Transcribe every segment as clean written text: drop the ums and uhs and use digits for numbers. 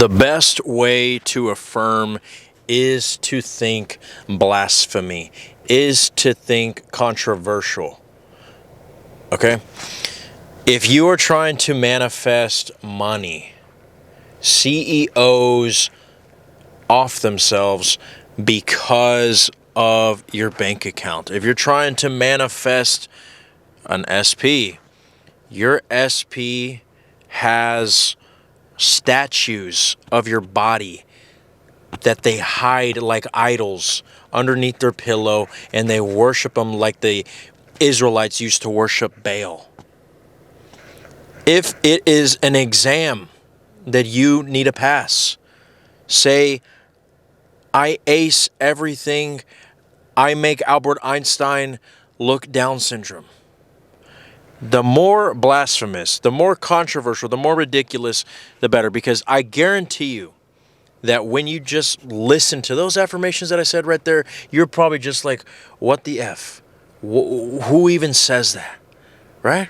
The best way to affirm is to think blasphemy, is to think controversial. Okay? If you are trying to manifest money, CEOs off themselves because of your bank account. If you're trying to manifest an SP, your SP has statues of your body that they hide like idols underneath their pillow, and they worship them like the Israelites used to worship Baal. If it is an exam that you need to pass, say, I ace everything, I make Albert Einstein look Down syndrome. The more blasphemous, the more controversial, the more ridiculous, the better. Because I guarantee you that when you just listen to those affirmations that I said right there, you're probably just like, what the F? Who even says that? Right?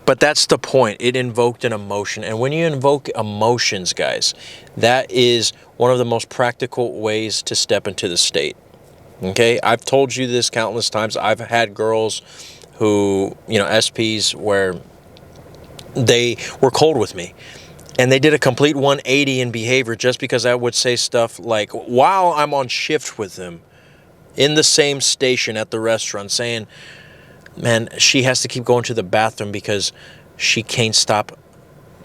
But that's the point. It invoked an emotion. And when you invoke emotions, guys, that is one of the most practical ways to step into the state. Okay? I've told you this countless times. I've had girls who, SPs, where they were cold with me. And they did a complete 180 in behavior just because I would say stuff like, while I'm on shift with them in the same station at the restaurant, saying, man, she has to keep going to the bathroom because she can't stop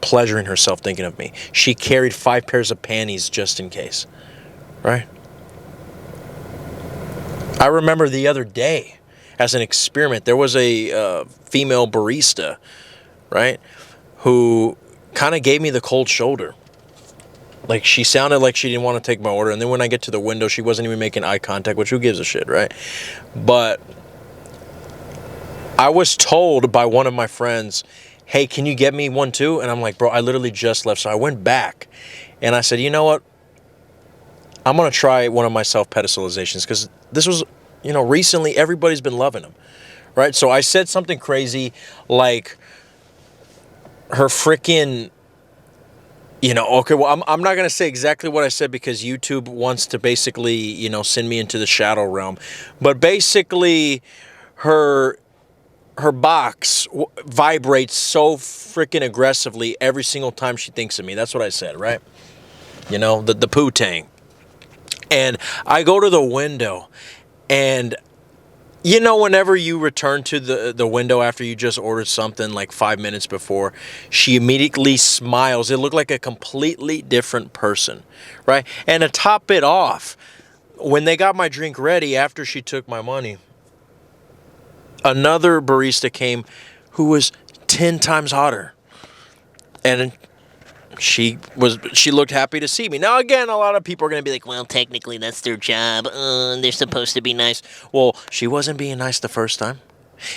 pleasuring herself thinking of me. She carried 5 pairs of panties just in case. Right? I remember the other day, as an experiment, there was a female barista, right, who kind of gave me the cold shoulder. Like, she sounded like she didn't want to take my order. And then when I get to the window, she wasn't even making eye contact, which who gives a shit, right? But I was told by one of my friends, hey, can you get me one too? And I'm like, bro, I literally just left. So I went back and I said, you know what? I'm going to try one of my self-pedestalizations, because this was, recently everybody's been loving them, right? So I said something crazy like her freaking, okay, well, I'm not going to say exactly what I said because YouTube wants to basically, send me into the shadow realm. But basically her box vibrates so freaking aggressively every single time she thinks of me. That's what I said, right? The poo-tang. And I go to the window, and whenever you return to the window after you just ordered something like 5 minutes before, she immediately smiles. It looked like a completely different person, right? And to top it off, when they got my drink ready after she took my money, another barista came who was 10 times hotter. And she looked happy to see me. Now, again, a lot of people are going to be like, well, technically that's their job. They're supposed to be nice. Well, she wasn't being nice the first time.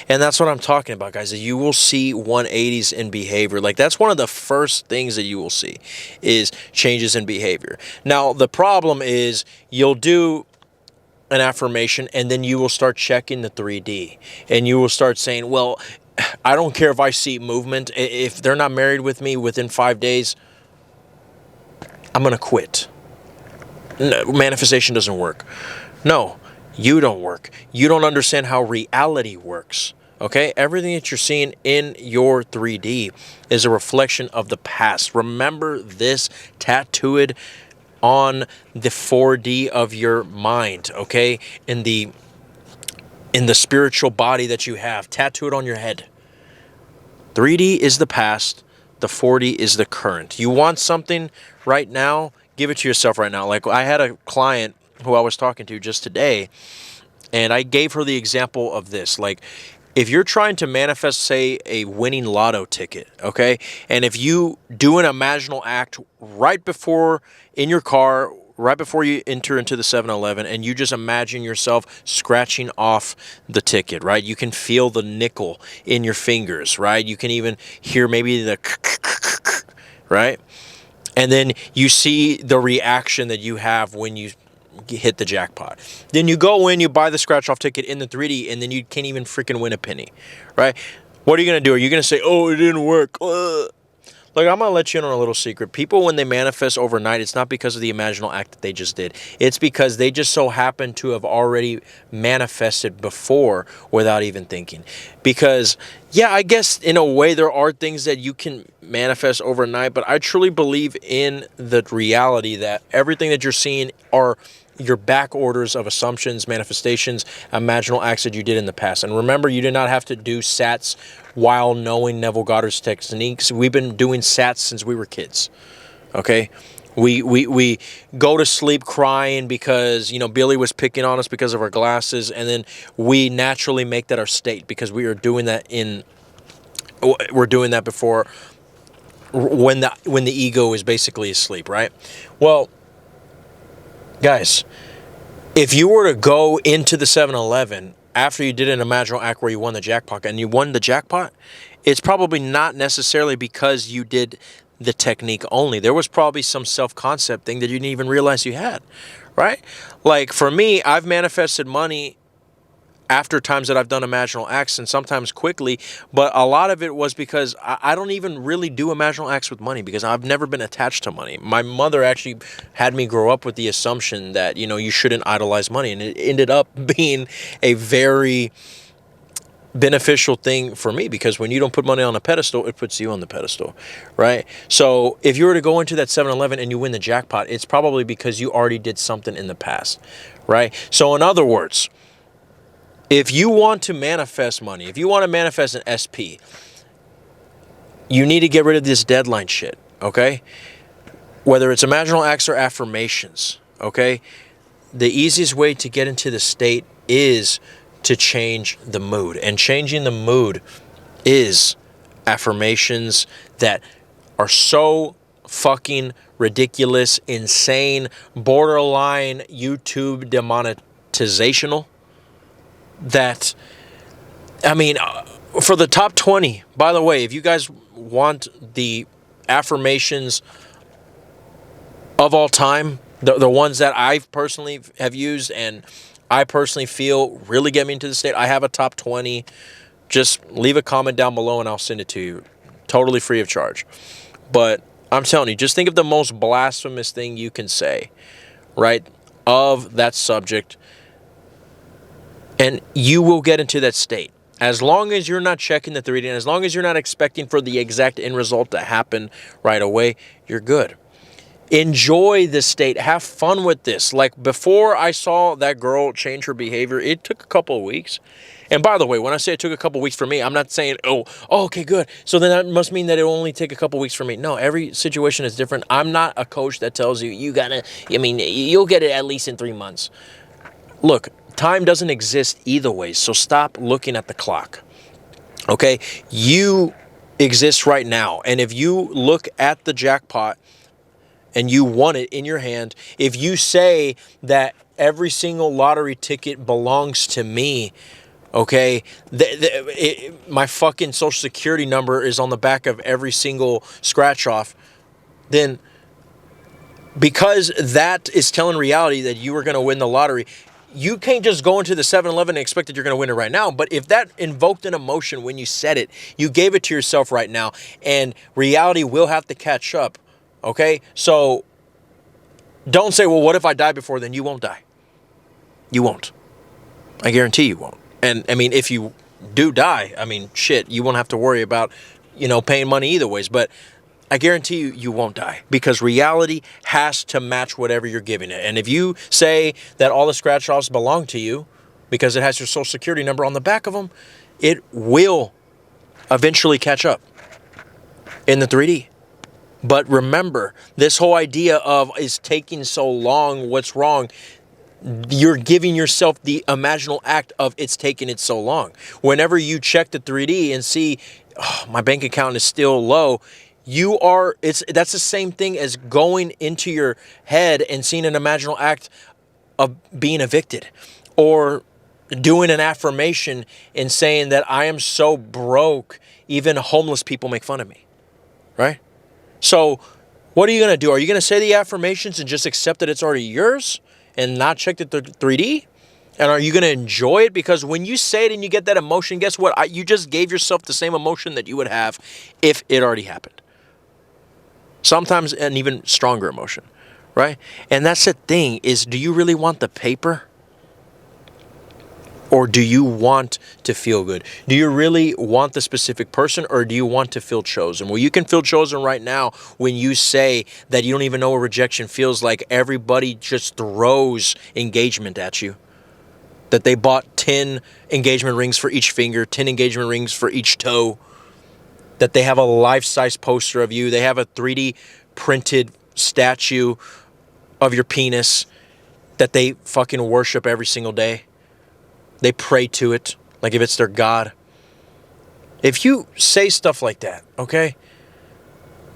And that's what I'm talking about, guys. You will see 180s in behavior. Like, that's one of the first things that you will see is changes in behavior. Now, the problem is you'll do an affirmation, and then you will start checking the 3D. And you will start saying, well, I don't care if I see movement. If they're not married with me within 5 days, I'm going to quit. No, manifestation doesn't work. No, you don't work. You don't understand how reality works. Okay? Everything that you're seeing in your 3D is a reflection of the past. Remember this, tattoo it on the 4D of your mind, okay? In the spiritual body that you have. Tattoo it on your head. 3D is the past. The 4D is the current. You want something right now, give it to yourself right now. Like, I had a client who I was talking to just today, and I gave her the example of this. Like, if you're trying to manifest, say, a winning lotto ticket, okay? And if you do an imaginal act right before, in your car, right before you enter into the 7-Eleven, and you just imagine yourself scratching off the ticket, right? You can feel the nickel in your fingers, right? You can even hear maybe the right? And then you see the reaction that you have when you hit the jackpot. Then you go in, you buy the scratch-off ticket in the 3D, and then you can't even freaking win a penny, right? What are you going to do? Are you going to say, oh, it didn't work? Look, I'm going to let you in on a little secret. People, when they manifest overnight, it's not because of the imaginal act that they just did. It's because they just so happen to have already manifested before without even thinking. Because, yeah, I guess in a way there are things that you can manifest overnight, but I truly believe in the reality that everything that you're seeing are your back orders of assumptions, manifestations, imaginal acts that you did in the past. And remember, you did not have to do SATs while knowing Neville Goddard's techniques. We've been doing SATs since we were kids. Okay? We go to sleep crying because, Billy was picking on us because of our glasses, and then we naturally make that our state because we're doing that before when the ego is basically asleep, right? Well, guys, if you were to go into the 7-Eleven after you did an imaginal act where you won the jackpot and you won the jackpot, it's probably not necessarily because you did the technique only. There was probably some self-concept thing that you didn't even realize you had, right? Like for me, I've manifested money after times that I've done imaginal acts, and sometimes quickly, but a lot of it was because I don't even really do imaginal acts with money because I've never been attached to money. My mother actually had me grow up with the assumption that, you shouldn't idolize money, and it ended up being a very beneficial thing for me because when you don't put money on a pedestal, it puts you on the pedestal, right? So if you were to go into that 7-Eleven and you win the jackpot, it's probably because you already did something in the past, right? So in other words, if you want to manifest money, if you want to manifest an SP, you need to get rid of this deadline shit, okay? Whether it's imaginal acts or affirmations, okay? The easiest way to get into the state is to change the mood. And changing the mood is affirmations that are so fucking ridiculous, insane, borderline YouTube demonetizational that, for the top 20, by the way, if you guys want the affirmations of all time, the ones that I personally have used and I personally feel really get me into the state, I have a top 20. Just leave a comment down below and I'll send it to you. Totally free of charge. But I'm telling you, just think of the most blasphemous thing you can say, right, of that subject, and you will get into that state. As long as you're not checking the 3D, and as long as you're not expecting for the exact end result to happen right away, you're good. Enjoy this state. Have fun with this. Like before I saw that girl change her behavior, it took a couple of weeks. And by the way, when I say it took a couple of weeks for me, I'm not saying, okay, good. So then that must mean that it will only take a couple of weeks for me. No, every situation is different. I'm not a coach that tells you, you'll get it at least in 3 months. Look, time doesn't exist either way, so stop looking at the clock, okay? You exist right now, and if you look at the jackpot and you want it in your hand, if you say that every single lottery ticket belongs to me, okay, my fucking social security number is on the back of every single scratch off, then because that is telling reality that you are going to win the lottery, you can't just go into the 7-Eleven and expect that you're going to win it right now. But if that invoked an emotion when you said it, you gave it to yourself right now, and reality will have to catch up, okay? So don't say, well, what if I die before then? You won't die. You won't. I guarantee you won't. And, if you do die, shit, you won't have to worry about, paying money either ways. But I guarantee you won't die because reality has to match whatever you're giving it. And if you say that all the scratch-offs belong to you because it has your social security number on the back of them, it will eventually catch up in the 3D. But remember, this whole idea of is taking so long, what's wrong? You're giving yourself the imaginal act of it's taking it so long. Whenever you check the 3D and see, my bank account is still low, that's the same thing as going into your head and seeing an imaginal act of being evicted, or doing an affirmation and saying that I am so broke, even homeless people make fun of me, right? So what are you going to do? Are you going to say the affirmations and just accept that it's already yours and not check the 3D? And are you going to enjoy it? Because when you say it and you get that emotion, guess what? You just gave yourself the same emotion that you would have if it already happened. Sometimes an even stronger emotion, right? And that's the thing is, do you really want the paper? Or do you want to feel good? Do you really want the specific person, or do you want to feel chosen? Well, you can feel chosen right now when you say that you don't even know what rejection feels like. Everybody just throws engagement at you. That they bought 10 engagement rings for each finger, 10 engagement rings for each toe. That they have a life-size poster of you. They have a 3D printed statue of your penis that they fucking worship every single day. They pray to it like if it's their God. If you say stuff like that, okay,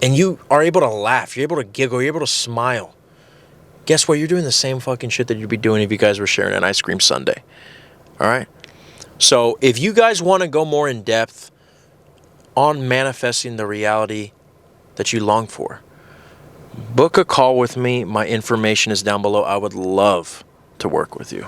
and you are able to laugh, you're able to giggle, you're able to smile, guess what? You're doing the same fucking shit that you'd be doing if you guys were sharing an ice cream sundae. All right? So if you guys want to go more in depth on manifesting the reality that you long for, book a call with me. My information is down below. I would love to work with you.